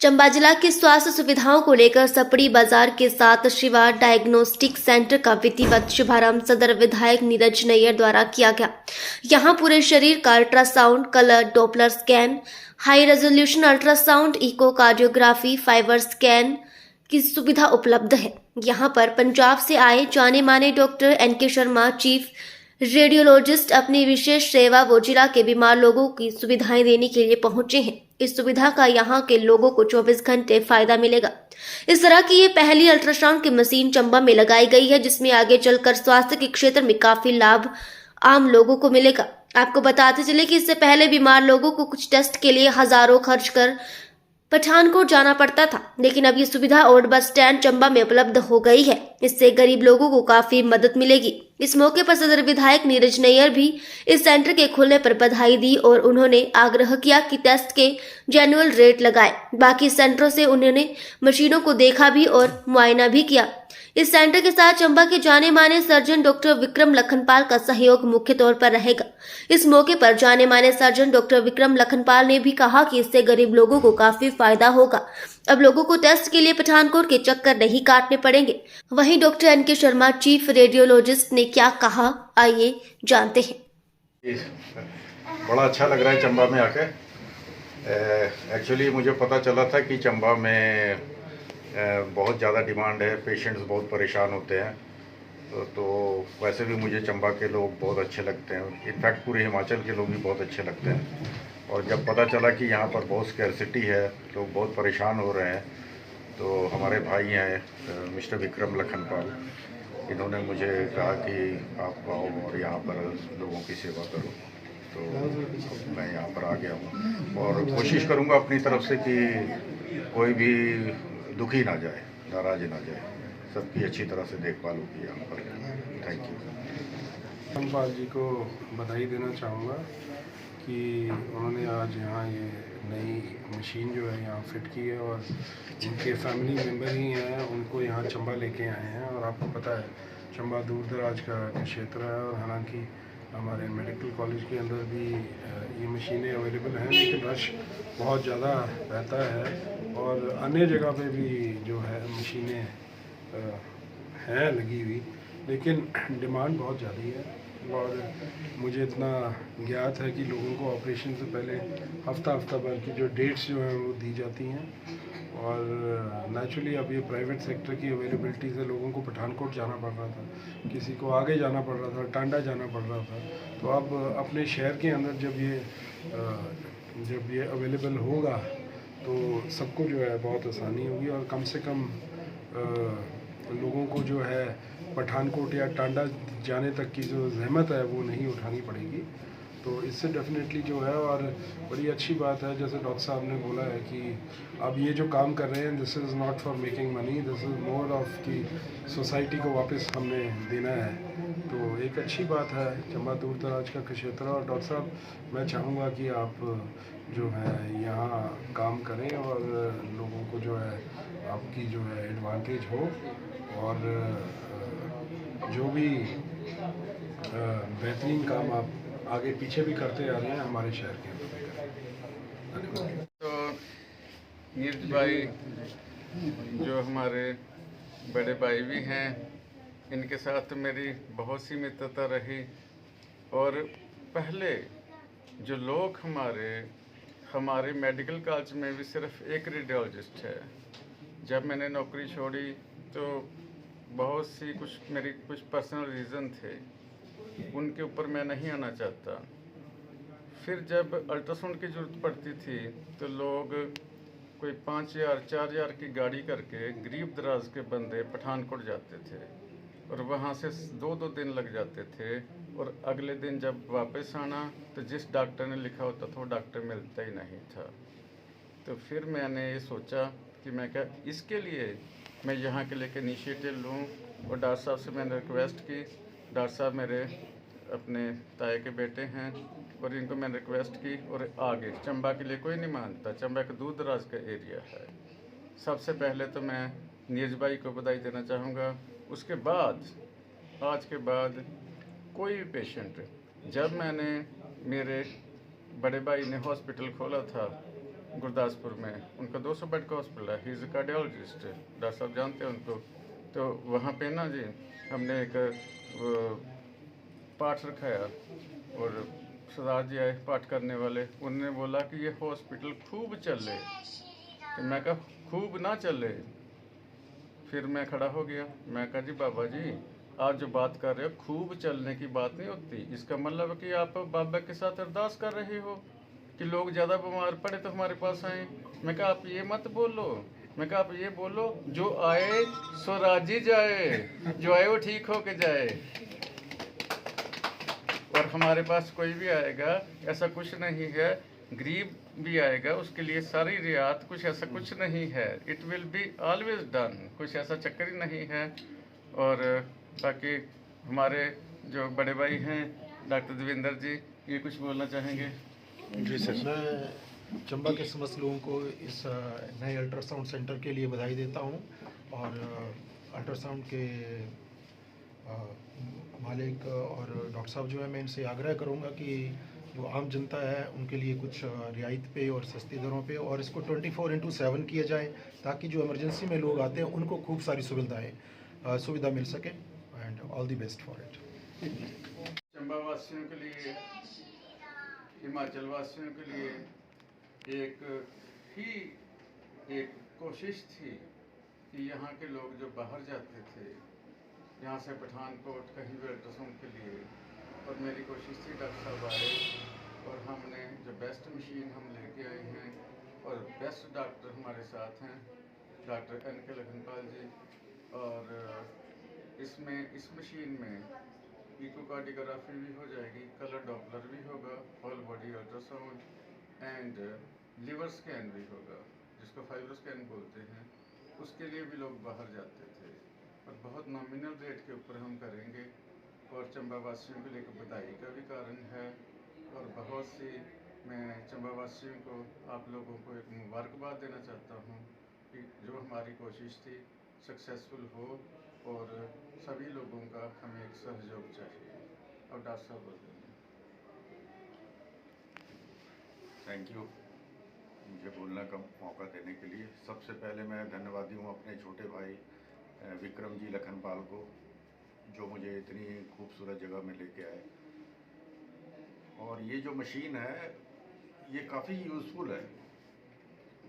चंबा जिला की स्वास्थ्य सुविधाओं को लेकर सपड़ी बाजार के साथ शिवा डायग्नोस्टिक सेंटर का विधिवत शुभारंभ सदर विधायक नीरज नैयर द्वारा किया गया। यहां पूरे शरीर का ultrasound, colour Doppler scan, high resolution ultrasound, echocardiography, fibre scan की सुविधा उपलब्ध है। यहां पर पंजाब से आए जाने माने doctor NK Sharma, chief radiologist, अपनी विशेष सेवा व जिला के बीमार लोगों की सुविधाएं देने के लिए पहुंचे हैं। इस सुविधा का यहां के लोगों को 24 घंटे फायदा मिलेगा। इस तरह की ये पहली अल्ट्रासाउंड की मशीन चंबा में लगाई गई है, जिसमें आगे चलकर स्वास्थ्य के क्षेत्र में काफी लाभ आम लोगों को मिलेगा। आपको बताते चले कि इससे पहले बीमार लोगों को कुछ टेस्ट के लिए हजारों खर्च कर पठानकोट जाना पड़ता था, लेकिन अब ये सुविधा ओल्ड बस स्टैंड चंबा में उपलब्ध हो गई है। इससे गरीब लोगों को काफी मदद मिलेगी। इस मौके पर सदर विधायक नीरज नैयर भी इस सेंटर के खुलने पर बधाई दी और उन्होंने आग्रह किया कि टेस्ट के जेन्युइन रेट लगाए। बाकी सेंटरों से उन्होंने मशीनों को देखा भी और मुआयना भी किया। इस सेंटर के साथ चंबा के जाने माने सर्जन डॉक्टर विक्रम लखनपाल का सहयोग मुख्य तौर पर रहेगा। इस मौके पर जाने माने सर्जन डॉक्टर विक्रम लखनपाल ने भी कहा कि इससे गरीब लोगों को काफी फायदा होगा। अब लोगों को टेस्ट के लिए पठानकोट के चक्कर नहीं काटने पड़ेंगे। वहीं doctor NK Sharma, chief radiologist, ने क्या कहा, आइए जानते हैं। बड़ा अच्छा लग रहा है चंबा में आके। एक्चुअली मुझे पता चला था कि चंबा में बहुत ज़्यादा डिमांड है, पेशेंट्स बहुत परेशान होते हैं। तो वैसे भी मुझे चंबा के लोग बहुत अच्छे लगते हैं, इनफैक्ट पूरे हिमाचल के लोग भी बहुत अच्छे लगते हैं। और जब पता चला कि यहाँ पर बहुत स्कैरसिटी है, लोग बहुत परेशान हो रहे हैं, तो हमारे भाई हैं मिस्टर विक्रम लखनपाल, इन्होंने मुझे कहा कि आप आओ और यहाँ पर लोगों की सेवा करो। तो मैं यहाँ पर आ गया हूँ और कोशिश करूँगा अपनी तरफ से कि कोई भी दुखी ना जाए, नाराज ना जाए, सबकी अच्छी तरह से देखभाल होगी यहाँ पर। Thank you. लखनपाल जी को बधाई देना चाहूँगा कि उन्होंने आज यहाँ ये नई मशीन जो है यहाँ फिट की है और उनके फैमिली मेम्बर ही हैं, उनको यहाँ चंबा लेके आए हैं। और आपको पता है चंबा दूर दराज का क्षेत्र है और हालांकि हमारे मेडिकल कॉलेज के अंदर भी ये मशीनें अवेलेबल हैं, लेकिन रश बहुत ज़्यादा रहता है और अन्य जगह पे भी जो है मशीनें हैं लगी हुई, लेकिन डिमांड बहुत ज़्यादा है। और मुझे इतना ज्ञात है कि लोगों को ऑपरेशन से पहले हफ्ता भर की जो डेट्स जो हैं वो दी जाती हैं। और नेचुरली अब ये प्राइवेट सेक्टर की अवेलेबिलिटी से लोगों को पठानकोट जाना पड़ रहा था, किसी को आगे जाना पड़ रहा था, टांडा जाना पड़ रहा था। तो अब अपने शहर के अंदर जब ये अवेलेबल होगा तो सबको जो है बहुत आसानी होगी और कम से कम लोगों को जो है पठानकोट या टांडा जाने तक की जो ज़हमत है वो नहीं उठानी पड़ेगी। तो इससे डेफिनेटली जो है, और बड़ी अच्छी बात है जैसे डॉक्टर साहब ने बोला है कि अब ये जो काम कर रहे हैं, this is not for making money, this is more of कि सोसाइटी को वापस हमने देना है। तो एक अच्छी बात है चंबा दूर दराज का क्षेत्र। और डॉक्टर साहब, मैं चाहूँगा कि आप जो है यहाँ काम करें और लोगों को जो है आपकी जो है एडवांटेज हो और जो भी बेहतरीन काम आप आगे पीछे भी करते आ रहे हैं हमारे शहर के अंदर भी करें। तो नीरज भाई जो हमारे बड़े भाई भी हैं, इनके साथ मेरी बहुत सी मित्रता रही। और पहले जो लोग हमारे मेडिकल कॉलेज में भी सिर्फ एक रेडियोलॉजिस्ट है। जब मैंने नौकरी छोड़ी तो बहुत सी मेरी कुछ पर्सनल रीज़न थे, उनके ऊपर मैं नहीं आना चाहता। फिर जब अल्ट्रासाउंड की ज़रूरत पड़ती थी तो लोग कोई 5,000 4,000 की गाड़ी करके गरीब दराज के बंदे पठानकोट जाते थे और वहाँ से 2-2 दिन लग जाते थे। और अगले दिन जब वापस आना तो जिस डॉक्टर ने लिखा होता था वो डॉक्टर मिलता ही नहीं था। तो फिर मैंने ये सोचा कि मैं क्या इसके लिए मैं यहाँ के लेके इनिशिएटिव लूँ। और डॉक्टर साहब से मैंने रिक्वेस्ट की। डॉक्टर साहब मेरे अपने ताए के बेटे हैं और इनको मैंने रिक्वेस्ट की और आगे चंबा के लिए कोई नहीं मानता, चंबा का दूर दराज का एरिया है। सबसे पहले तो मैं नीरज भाई को बधाई देना चाहूँगा। उसके बाद आज के बाद कोई भी पेशेंट, जब मैंने मेरे बड़े भाई ने हॉस्पिटल खोला था गुरदासपुर में, उनका 200 बेड का हॉस्पिटल है। He is a cardiologist, doctor साहब जानते हैं उनको। तो वहाँ पे ना जी हमने एक पाठ रखाया और सरदार जी आए पाठ करने वाले, उन्होंने बोला कि ये हॉस्पिटल खूब चले। तो मैं कहा खूब ना चले। फिर मैं खड़ा हो गया, मैं कहा जी बाबा जी आप जो बात कर रहे हो खूब चलने की बात नहीं होती, इसका मतलब है कि आप बाबा के साथ अरदास कर रहे हो कि लोग ज़्यादा बीमार पड़े तो हमारे पास आए। मैं कहा आप ये मत बोलो, मैं कहा आप ये बोलो जो आए सो राजी जाए, जो आए वो ठीक होके जाए। और हमारे पास कोई भी आएगा ऐसा कुछ नहीं है, गरीब भी आएगा उसके लिए सारी रियायत, कुछ ऐसा कुछ नहीं है। It will be always done, कुछ ऐसा चक्कर ही नहीं है। और बाकी हमारे जो बड़े भाई हैं डॉक्टर देवेंद्र जी, ये कुछ बोलना चाहेंगे? जी सर। मैं चंबा के समस्त लोगों को इस नए अल्ट्रासाउंड सेंटर के लिए बधाई देता हूं और अल्ट्रासाउंड के मालिक और डॉक्टर साहब जो है, मैं इनसे आग्रह करूंगा कि जो आम जनता है उनके लिए कुछ रियायत पे और सस्ती दरों पे और इसको 24/7 किया जाए ताकि जो इमरजेंसी में लोग आते हैं उनको खूब सारी सुविधा मिल सके। And all the best for it. Chamba वासियों के लिए, हिमाचल वासियों के लिए एक कोशिश थी कि यहाँ के लोग जो बाहर जाते थे, यहाँ से पठानकोट कहीं भी अल्ट्रासाउंड के लिए, और मेरी कोशिश थी डॉक्टर साहब आए और हमने जो बेस्ट मशीन हम लेके आए हैं और बेस्ट डॉक्टर हमारे साथ हैं डॉक्टर N.K. लखनपाल जी। और इस मशीन में इकोकार्डियोग्राफी भी हो जाएगी, कलर डॉपलर भी होगा, whole body ultrasound and liver scan भी होगा, जिसको फाइब्रो स्कैन बोलते हैं। उसके लिए भी लोग बाहर जाते थे और बहुत नॉमिनल रेट के ऊपर हम करेंगे। और चंबा वासियों के लिए एक बधाई का भी कारण है और बहुत सी मैं चंबा वासियों को, आप लोगों को एक मुबारकबाद देना चाहता हूँ कि जो हमारी कोशिश थी सक्सेसफुल हो और सभी लोगों का हमें एक सहयोग चाहिए। और डॉक्टर साहब बोलते हैं। थैंक यू मुझे बोलने का मौका देने के लिए। सबसे पहले मैं धन्यवादी हूँ अपने छोटे भाई विक्रम जी लखनपाल को, जो मुझे इतनी खूबसूरत जगह में लेके आए। और ये जो मशीन है ये काफ़ी यूज़फुल है।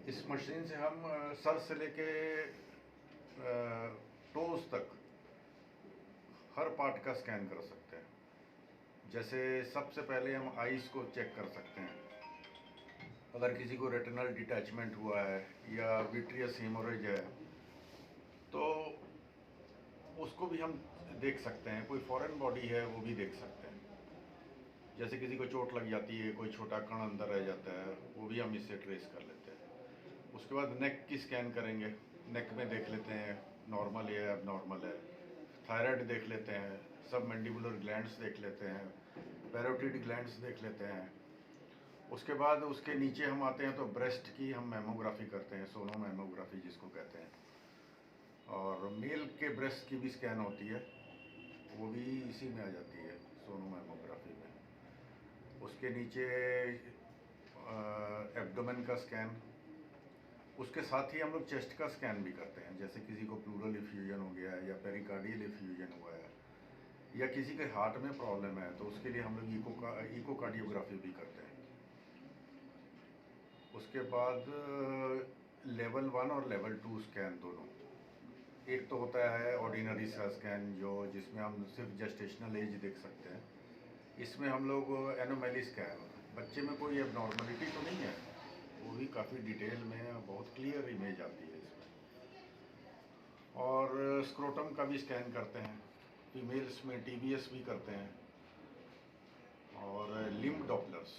इस मशीन से हम सर से लेके टोज तक हर पार्ट का स्कैन कर सकते हैं। जैसे सबसे पहले हम आइज़ को चेक कर सकते हैं, अगर किसी को रेटिनल डिटैचमेंट हुआ है या विट्रियस हेमोरेज है तो उसको भी हम देख सकते हैं। कोई फॉरेन बॉडी है वो भी देख सकते हैं। जैसे किसी को चोट लग जाती है, कोई छोटा कण अंदर रह जाता है, वो भी हम इससे ट्रेस कर लेते हैं। उसके बाद नेक की स्कैन करेंगे, नेक में देख लेते हैं नॉर्मल है अब नॉर्मल है। थायराइड देख लेते हैं, सब मैंडिबुलर ग्लैंड्स देख लेते हैं, पैरोटिड ग्लैंड्स देख लेते हैं। उसके बाद उसके नीचे हम आते हैं तो ब्रेस्ट की हम मैमोग्राफी करते हैं, सोनो मैमोग्राफी जिसको कहते हैं। और मेल के ब्रेस्ट की भी स्कैन होती है, वो भी इसी में आ जाती है, सोनो मैमोग्राफी में। उसके नीचे एब्डोमेन का स्कैन, उसके साथ ही हम लोग चेस्ट का स्कैन भी करते हैं। जैसे किसी को प्लूरल इफ्यूजन हो गया है या पेरिकार्डियल इफ्यूजन हुआ है या किसी के हार्ट में प्रॉब्लम है तो उसके लिए हम लोग इकोकार्डियोग्राफी भी करते हैं। उसके बाद लेवल 1 और लेवल 2 स्कैन दोनों। एक तो होता है ऑर्डिनरी सा स्कैन जिसमें हम सिर्फ जेस्टेशनल एज देख सकते हैं। इसमें हम लोग एनोमैली स्कैन, बच्चे में कोई एबनॉर्मलिटी तो नहीं है, वो भी काफ़ी डिटेल में बहुत क्लियर इमेज आती है इसमें। और स्क्रोटम का भी स्कैन करते हैं, फीमेल्स में TBS भी करते हैं। और लिम्ब डॉपलर्स,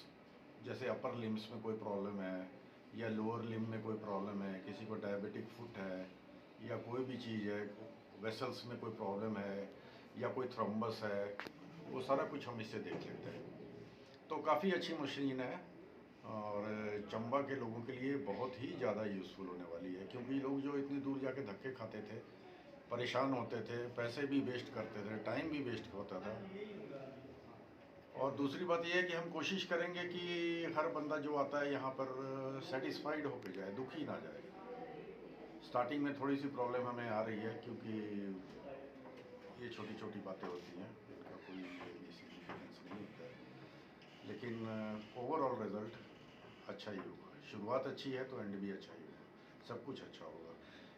जैसे अपर लिम्स में कोई प्रॉब्लम है या लोअर लिम्ब में कोई प्रॉब्लम है, किसी को डायबिटिक फुट है या कोई भी चीज़ है, वेसल्स में कोई प्रॉब्लम है या कोई थ्रोम्बस है, वो सारा कुछ हम इससे देख लेते हैं। तो काफ़ी अच्छी मशीन है और चंबा के लोगों के लिए बहुत ही ज़्यादा यूज़फुल होने वाली है, क्योंकि लोग जो इतनी दूर जाके धक्के खाते थे, परेशान होते थे, पैसे भी वेस्ट करते थे, टाइम भी वेस्ट होता था। और दूसरी बात यह है कि हम कोशिश करेंगे कि हर बंदा जो आता है यहाँ पर सेटिस्फाइड होकर जाए, दुखी ना जाए। स्टार्टिंग में थोड़ी सी प्रॉब्लम हमें आ रही है क्योंकि ये छोटी छोटी बातें होती हैं, इनका कोई सिग्निफिकेंस नहीं होता है, लेकिन ओवरऑल रिज़ल्ट अच्छा ही होगा। शुरुआत अच्छी है तो एंड भी अच्छा ही होगा, सब कुछ अच्छा होगा।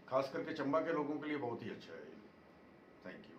खास करके चंबा के लोगों के लिए बहुत ही अच्छा है। Thank you.